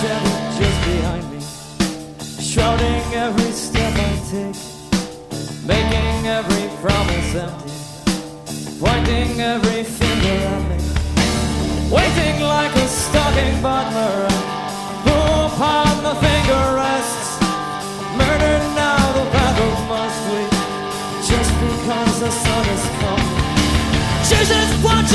shadow just behind me, shrouding every step I take, making every promise empty, pointing every finger at me, waiting like a stalking butler, who upon the finger rests, murdered now the battle must wait, just because the sun is coming. Jesus, watch